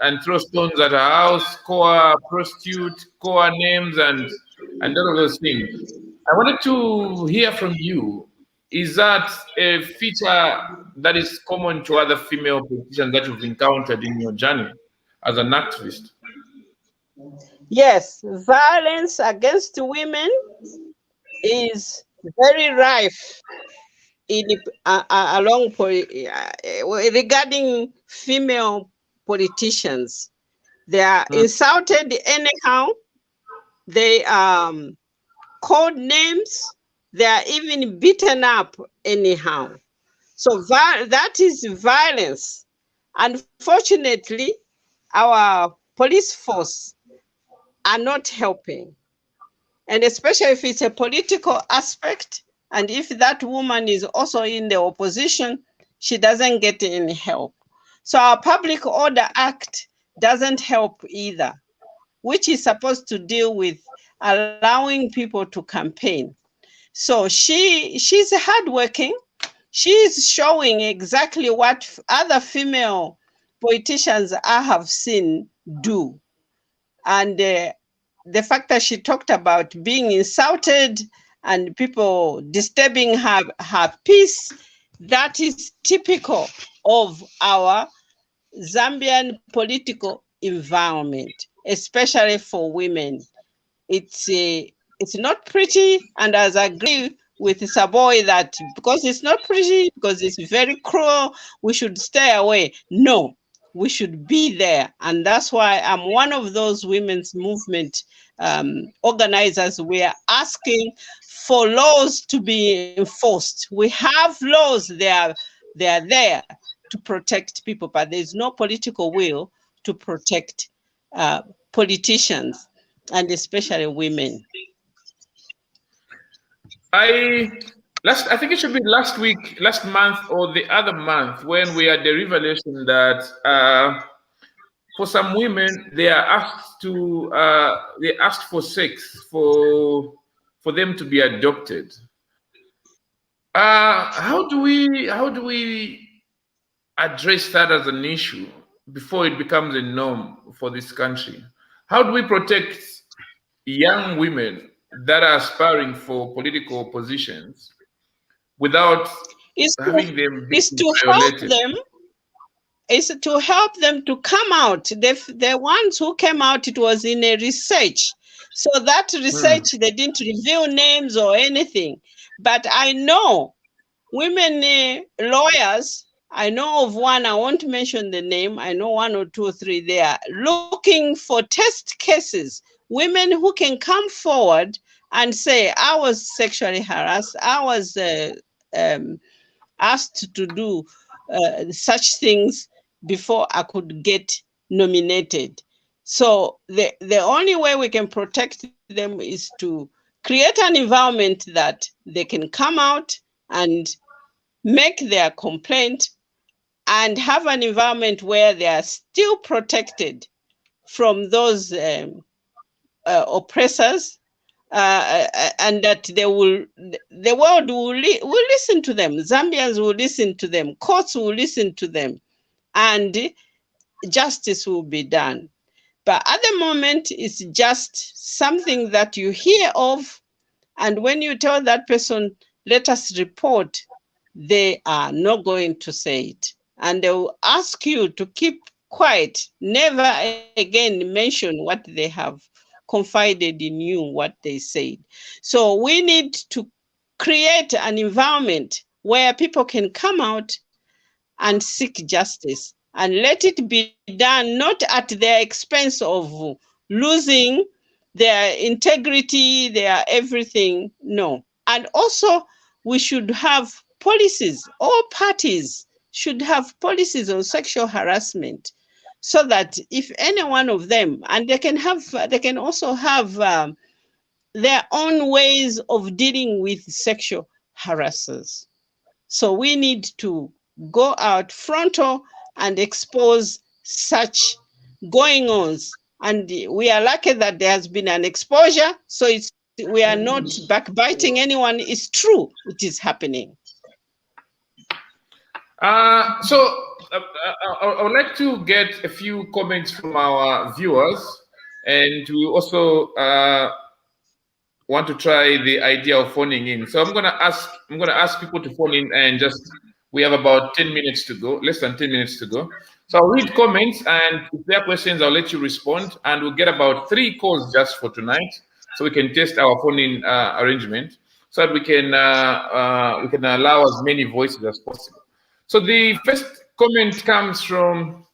and throw stones at her house, call her prostitute, call her names, and all of those things. I wanted to hear from you. Is that a feature that is common to other female politicians that you've encountered in your journey as an activist? Yes, violence against women is very rife regarding female politicians. They are insulted anyhow. They called names. They are even beaten up anyhow. So that is violence. Unfortunately, our police force are not helping. And especially if it's a political aspect, and if that woman is also in the opposition, she doesn't get any help. So our Public Order Act doesn't help either, which is supposed to deal with allowing people to campaign. So she's hardworking. She's showing exactly what other female politicians I have seen do. And the fact that she talked about being insulted and people disturbing her peace, that is typical of our Zambian political environment, especially for women. It's not pretty, and as I agree with Saboy that because it's not pretty, because it's very cruel, we should stay away. No, we should be there. And that's why I'm one of those women's movement organizers. We are asking for laws to be enforced. We have laws, they are there to protect people, but there's no political will to protect politicians, and especially women. I think it should be last month, or the other month, when we had the revelation that for some women they are asked to they asked for sex for them to be adopted. How do we address that as an issue before it becomes a norm for this country? How do we protect young women that are aspiring for political positions without having them be violated? Is to help them to come out. The ones who came out, it was in a research. So that research, they didn't reveal names or anything. But I know women lawyers, I know of one, I won't mention the name, I know 1 or 2 or 3, they are looking for test cases, women who can come forward and say, I was sexually harassed, I was asked to do such things before I could get nominated. So the only way we can protect them is to create an environment that they can come out and make their complaint, and have an environment where they are still protected from those oppressors, and that the world will listen to them. Zambians will listen to them. Courts will listen to them, and justice will be done. But at the moment, it's just something that you hear of, and when you tell that person, let us report, they are not going to say it. And they will ask you to keep quiet, never again mention what they have confided in you, what they said. So we need to create an environment where people can come out and seek justice, and let it be done not at their expense of losing their integrity, their everything, no. And also we should have policies, all parties should have policies on sexual harassment, so that if any one of them, and they can also have their own ways of dealing with sexual harassers. So we need to go out frontal and expose such going-ons. And we are lucky that there has been an exposure, so we are not backbiting anyone. It's true, it is happening. I would like to get a few comments from our viewers, and we also want to try the idea of phoning in. So I'm gonna ask people to phone in, and we have about 10 minutes to go, less than 10 minutes to go. So I'll read comments, and if there are questions, I'll let you respond, and we'll get about 3 calls just for tonight, so we can test our phone-in arrangement, so that we can allow as many voices as possible. So the first comment comes from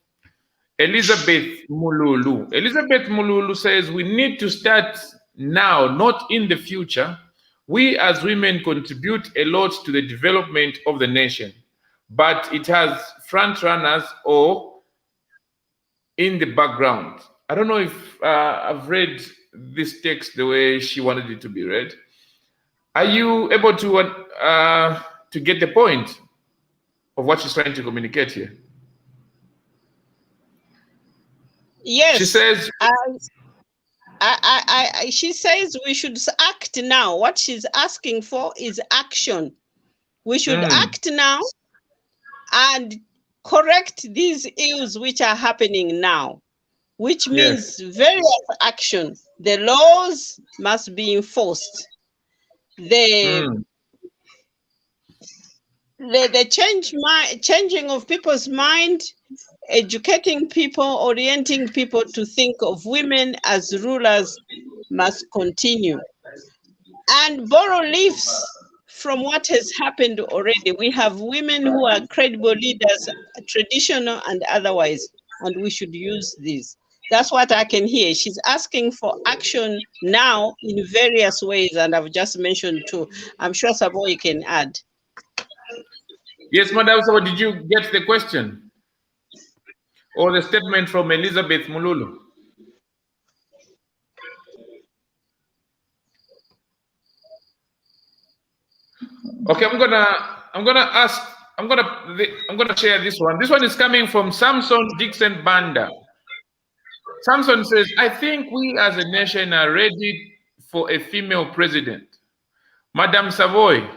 Elizabeth Mululu. Elizabeth Mululu says, we need to start now, not in the future. We as women contribute a lot to the development of the nation, but it has front runners or in the background. I don't know if I've read this text the way she wanted it to be read. Are you able to get the point of what she's trying to communicate here? Yes. She says, she says we should act now. What she's asking for is action. We should act now and correct these ills which are happening now, which means various action. The laws must be enforced. The changing of people's mind, educating people, orienting people to think of women as rulers must continue. And borrow leaves from what has happened already. We have women who are credible leaders, traditional and otherwise, and we should use these. That's what I can hear. She's asking for action now in various ways, and I've just mentioned 2. I'm sure Savoy can add. Yes, Madam, so did you get the question or the statement from Elizabeth Mululu? Okay, I'm gonna share this one. This one is coming from Samson Dixon Banda. Samson says, I think we as a nation are ready for a female president, Madam Savoy,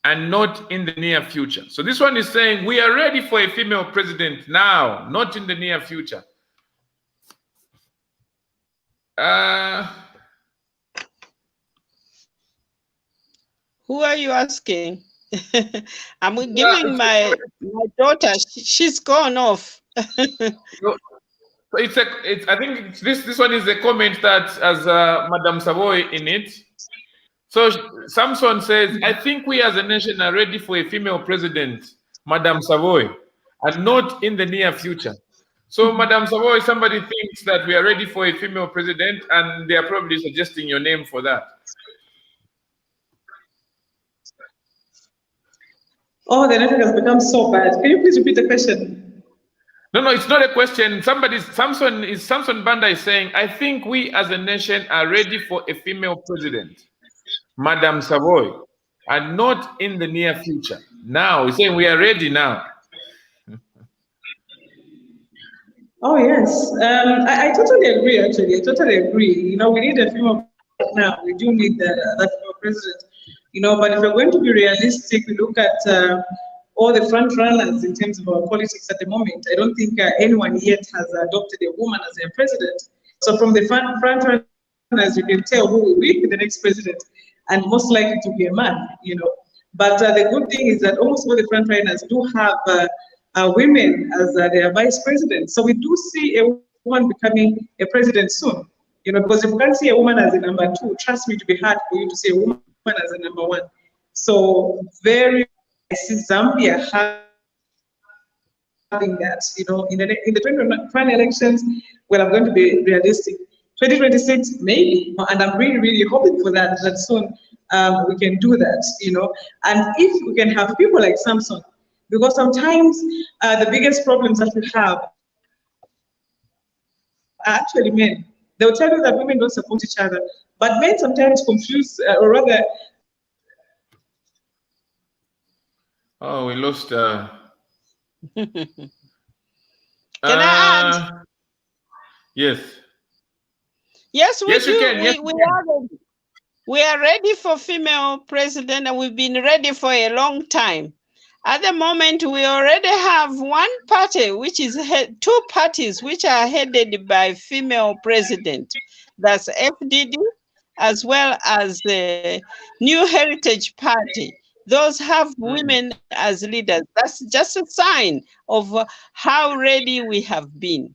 and not in the near future. So this one is saying we are ready for a female president now, not in the near future. Who are you asking? I'm giving my daughter. She's gone off. So I think this one is a comment that has Madam Savoy in it. So Samson says, I think we as a nation are ready for a female president, Madam Savoy, and not in the near future. So Madam Savoy, somebody thinks that we are ready for a female president, and they are probably suggesting your name for that. Oh, the network has become so bad. Can you please repeat the question? No, it's not a question. Samson Banda is saying, I think we as a nation are ready for a female president, Madam Savoy, and not in the near future. Now, we're saying we are ready now. Oh, yes. I totally agree, actually. I totally agree. You know, we need a female now. We do need that female president. You know, but if we're going to be realistic, we look at all the front runners in terms of our politics at the moment. I don't think anyone yet has adopted a woman as their president. So from the front runners, you can tell who will be the next president, and most likely to be a man, you know. But the good thing is that almost all the front runners do have women as their vice president. So we do see a woman becoming a president soon. You know, because if you can't see a woman as a number two, trust me, to be hard for you to see a woman as a number one. So I see Zambia having that, you know, in the 2020 elections. Well, I'm going to be realistic. 2026, maybe, and I'm really, really hoping for that soon we can do that, you know. And if we can have people like Samson, because sometimes the biggest problems that we have are actually men. They'll tell you that women don't support each other, but men sometimes confuse, or rather. Oh, we lost. Can I add? Yes. Yes, we yes, do. You can. Yes, we are ready for female president, and we've been ready for a long time. At the moment, we already have one party, which is two parties, which are headed by female president. That's FDD, as well as the New Heritage Party. Those have women as leaders. That's just a sign of how ready we have been.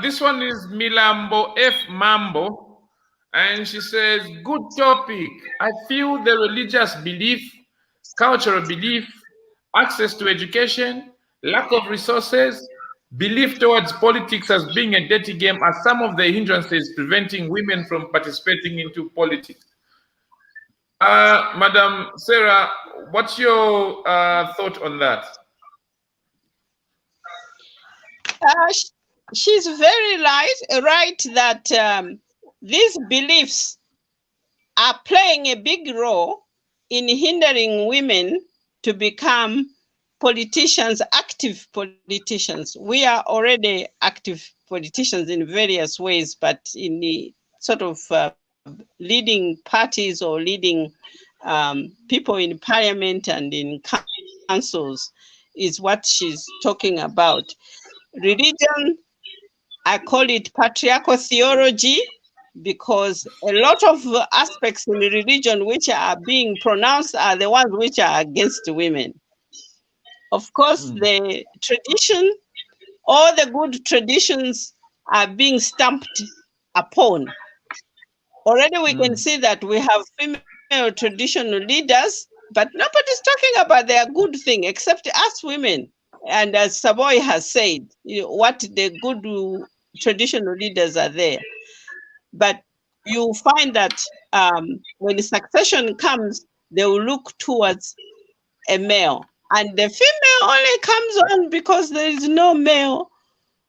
This one is Milambo F. Mambo, and she says, good topic. I feel the religious belief, cultural belief, access to education, lack of resources, belief towards politics as being a dirty game are some of the hindrances preventing women from participating into politics. Madam Sarah, what's your thought on that? She's very right that these beliefs are playing a big role in hindering women to become politicians, active politicians. We are already active politicians in various ways, but in the sort of leading parties or leading people in parliament and in councils is what she's talking about. Religion, I call it patriarchal theology, because a lot of aspects in the religion which are being pronounced are the ones which are against women. Of course, the tradition, all the good traditions are being stamped upon. Already we can see that we have female traditional leaders, but nobody's talking about their good thing except us women. And as Savoy has said, what the good traditional leaders are there. But you find that when the succession comes, they will look towards a male. And the female only comes on because there is no male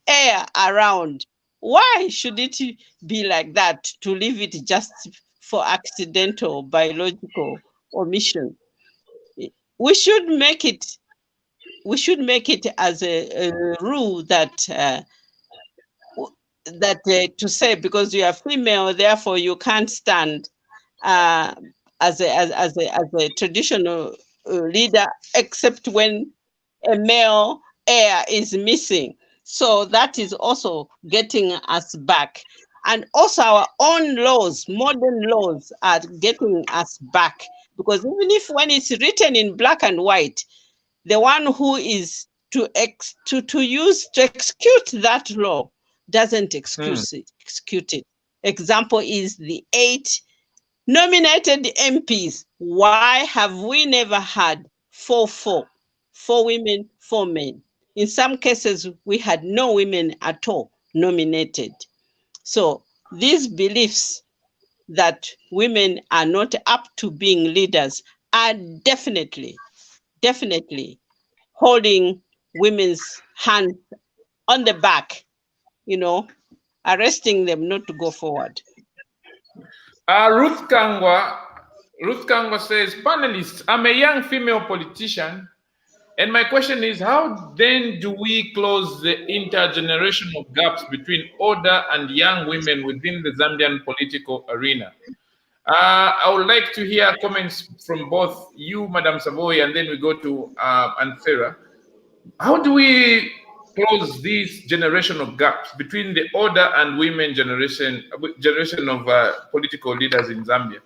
heir around. Why should it be like that, to leave it just for accidental biological omission? We should make it as a rule that to say, because you are female, therefore you can't stand as a traditional leader, except when a male heir is missing. So that is also getting us back. And also our own laws, modern laws, are getting us back. Because even if when it's written in black and white, the one who is to execute that law doesn't execute it. Example is the 8 nominated MPs. Why have we never had 4 women, 4 men? In some cases, we had no women at all nominated. So these beliefs that women are not up to being leaders are definitely holding women's hands on the back, arresting them not to go forward. Ruth Kangwa says, panelists, I'm a young female politician, and my question is, how then do we close the intergenerational gaps between older and young women within the Zambian political arena? I would like to hear comments from both you, Madam Savoy, and then we go to Anthera. How do we close these generational gaps between the older and women generation of political leaders in Zambia,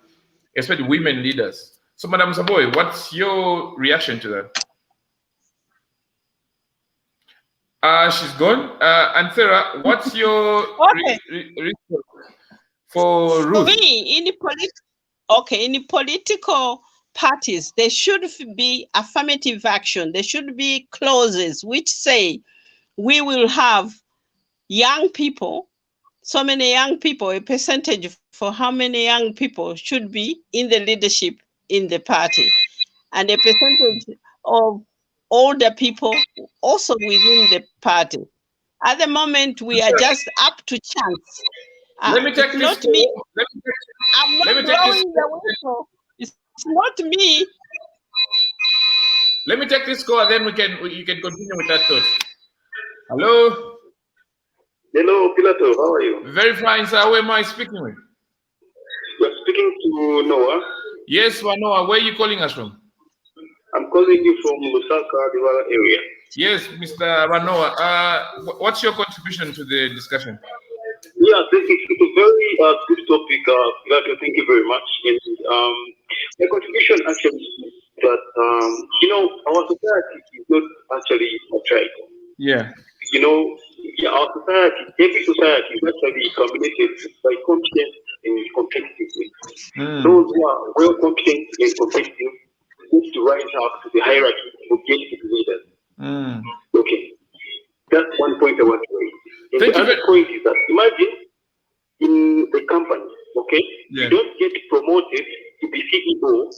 especially women leaders? So, Madam Savoy, what's your reaction to that? She's gone. Anthera, what's your response for Ruth? For me, in the political parties, there should be affirmative action. There should be clauses which say we will have young people, so many young people, a percentage for how many young people should be in the leadership in the party, and a percentage of older people also within the party. At the moment, we are just up to chance. Let me take this. Not me. I'm not blowing the whistle. It's not me. Let me take this call, and then you can continue with that thought. Hello. Hello, Pilato. How are you? Very fine, sir. Who am I speaking with? You're speaking to Noah. Yes, Noah. Where are you calling us from? I'm calling you from Lusaka, Diwala area. Yes, Mr. Noah. What's your contribution to the discussion? Yeah, it's a very good topic, Pilato. Thank you very much. And my contribution actually is that, our society is not actually patriarchal. Yeah. Our society, every society is actually dominated by competence and competitiveness. Those who are well competent and competitive need to rise up to the hierarchy of executive leaders. Okay. That's one point I want to raise. And the other point is that imagine in a company, okay, you don't get promoted to be CEO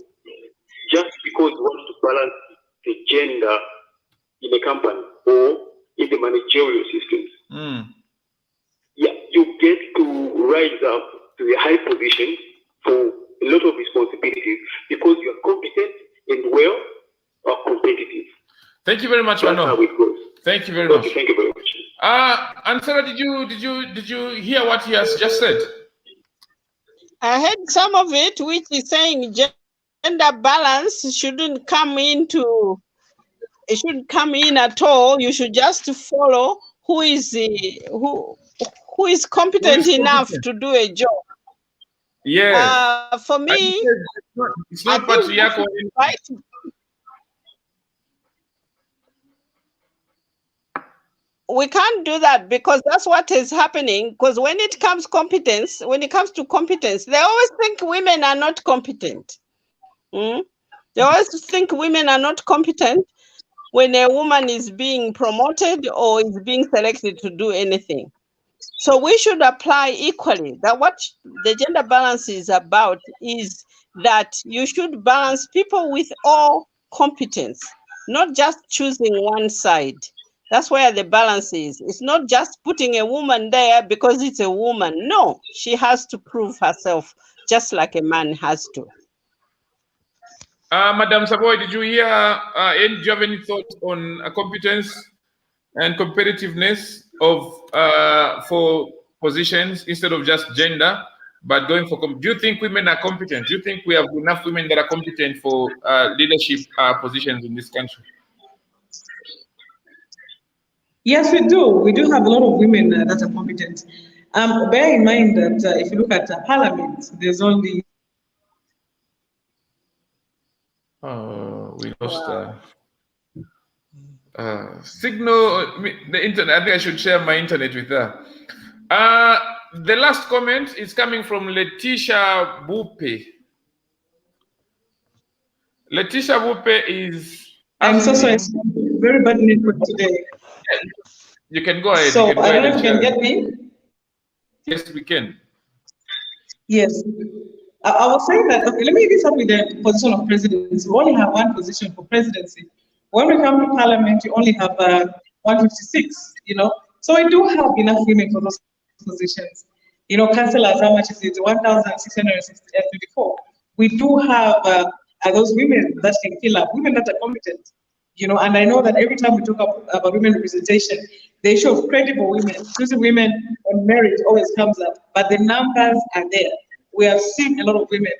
just because you want to balance the gender in a company or in the managerial systems. Yeah, you get to rise up to the high position for a lot of responsibilities because you are competent and well or competitive. Thank you very much, Mano. That's how it goes. Thank you very much. Thank you very much. Ansara, did you hear what he has just said? I heard some of it, which is saying gender balance shouldn't come into. It shouldn't come in at all. You should just follow who is competent enough to do a job. Yeah. For me, it's not patriarchal. We can't do that because that's what is happening. Because when it comes to competence, they always think women are not competent. They always think women are not competent when a woman is being promoted or is being selected to do anything. So we should apply equally. That what the gender balance is about is that you should balance people with all competence, not just choosing one side. That's where the balance is. It's not just putting a woman there because it's a woman. No, she has to prove herself just like a man has to. Madam Savoy, did you hear, do you have any thoughts on competence and competitiveness of for positions instead of just gender, but going for, do you think women are competent? Do you think we have enough women that are competent for leadership positions in this country? Yes, we do. We do have a lot of women that are competent. Bear in mind that if you look at Parliament, there's only... we lost signal, the internet. I think I should share my internet with her. The last comment is coming from Letitia Bupe. Letitia Bupe is... I'm so sorry, it's very bad network today. You can go ahead. So, I don't know if you can get me. Yes, we can. Yes. I was saying that, okay, let me start with the position of presidency. We only have one position for presidency. When we come to Parliament, you only have 156, So we do have enough women for those positions. councillors, how much is it? 1,654. We do have those women that can fill up, women that are competent, and I know that every time we talk about women representation, the issue of credible women, choosing women on merit always comes up, but the numbers are there. We have seen a lot of women.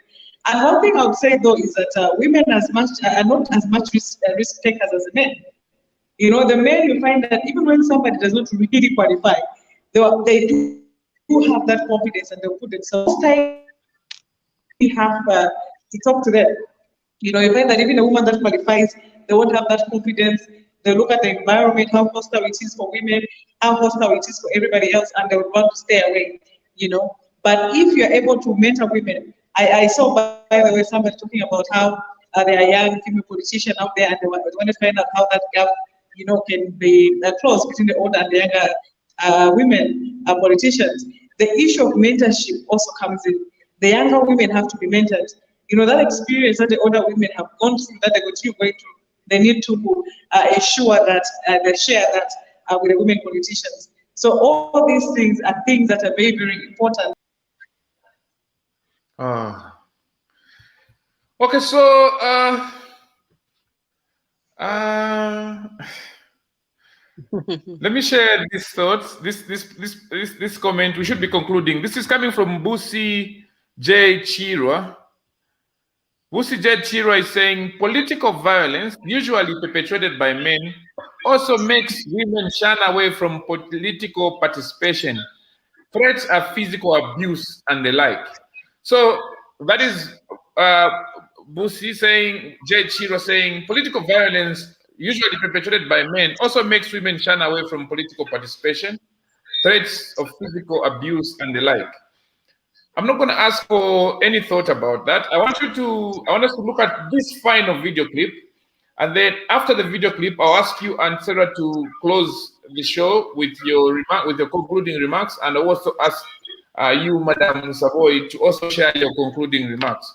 And one thing I would say though is that women are not as much risk takers as the men. The men, you find that even when somebody does not really qualify, they do have that confidence and they'll put themselves. We have to talk to them. You find that even a woman that qualifies, they won't have that confidence. They look at the environment, how hostile it is for women, how hostile it is for everybody else, and they would want to stay away. But if you're able to mentor women, I saw, by the way, somebody talking about how there are young female politicians out there, and they want to find out how that gap, can be closed between the older and the younger women politicians. The issue of mentorship also comes in. The younger women have to be mentored. That experience that the older women have gone through, that they continue going through, they need to ensure that they share that with the women politicians. So all these things are things that are very, very important. Okay, so let me share these thoughts. This comment. We should be concluding. This is coming from Busi J. Chirwa. Busi J. Chirwa is saying political violence, usually perpetrated by men, also makes women shun away from political participation. Threats are physical abuse and the like. So that is Busi saying, J. Chirwa saying, political violence usually perpetrated by men also makes women shun away from political participation, threats of physical abuse and the like. I'm not going to ask for any thought about that. I want us to look at this final video clip, and then after the video clip, I'll ask you and Sarah to close the show with your concluding remarks, and I'll also ask you, Madam Savoy, to also share your concluding remarks.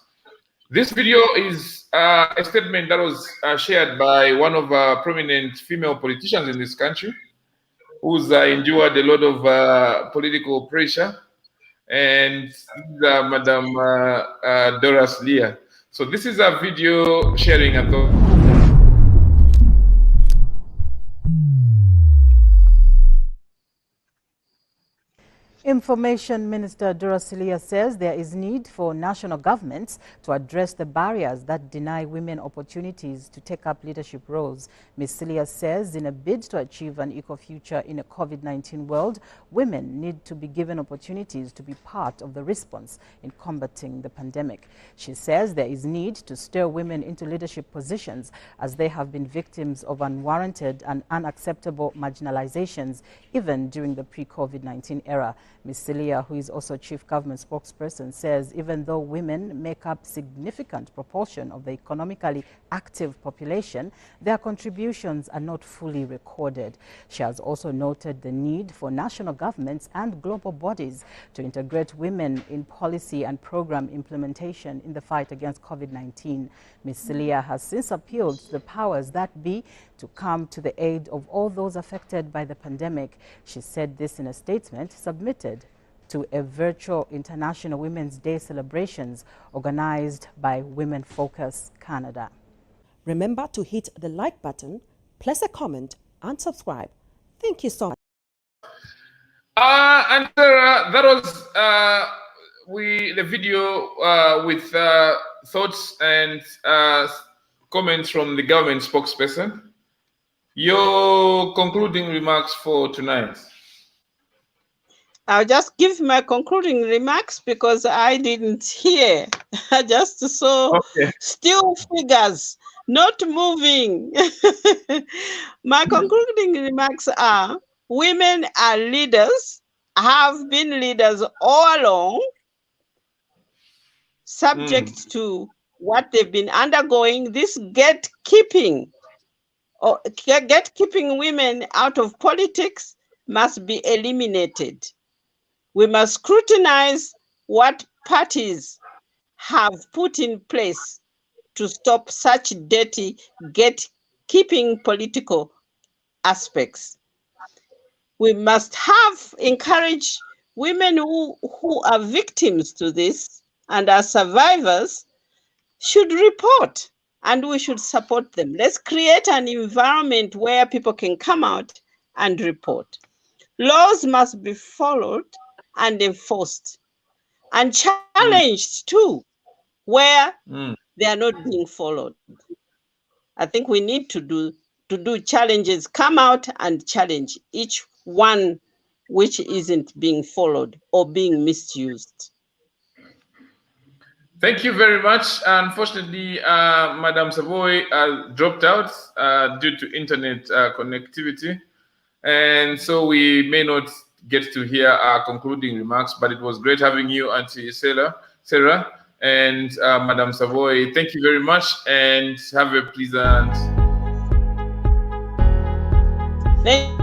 This video is a statement that was shared by one of our prominent female politicians in this country, who's endured a lot of political pressure, and Madam Doris Leah. So this is a video sharing a thought. Information Minister Dorasilia says there is need for national governments to address the barriers that deny women opportunities to take up leadership roles. Ms. Celia says in a bid to achieve an equal future in a COVID-19 world, women need to be given opportunities to be part of the response in combating the pandemic. She says there is need to stir women into leadership positions as they have been victims of unwarranted and unacceptable marginalizations even during the pre-COVID-19 era. Ms. Celia, who is also Chief Government spokesperson, says even though women make up significant proportion of the economically active population, their contributions are not fully recorded. She has also noted the need for national governments and global bodies to integrate women in policy and program implementation in the fight against COVID-19. Ms. Celia has since appealed to the powers that be to come to the aid of all those affected by the pandemic. She said this in a statement submitted to a virtual International Women's Day celebrations organized by Women Focus Canada. Remember to hit the like button, place a comment, and subscribe. Thank you so much. And that was the video with thoughts and comments from the government spokesperson. Your concluding remarks for tonight. I'll just give my concluding remarks because I didn't hear. I just saw still figures, not moving. My concluding remarks are, women are leaders, have been leaders all along, subject to what they've been undergoing. This gatekeeping women out of politics must be eliminated. We must scrutinize what parties have put in place to stop such dirty gatekeeping political aspects. We must encourage women who are victims to this and are survivors should report, and we should support them. Let's create an environment where people can come out and report. Laws must be followed and enforced and challenged too, where they are not being followed. I think we need to do challenges, come out and challenge each one which isn't being followed or being misused. Thank you very much. Unfortunately, Madam Savoy dropped out due to internet connectivity. And so we may not get to hear our concluding remarks, but it was great having you, Auntie Sarah, and Madam Savoy. Thank you very much and have a pleasant. Thank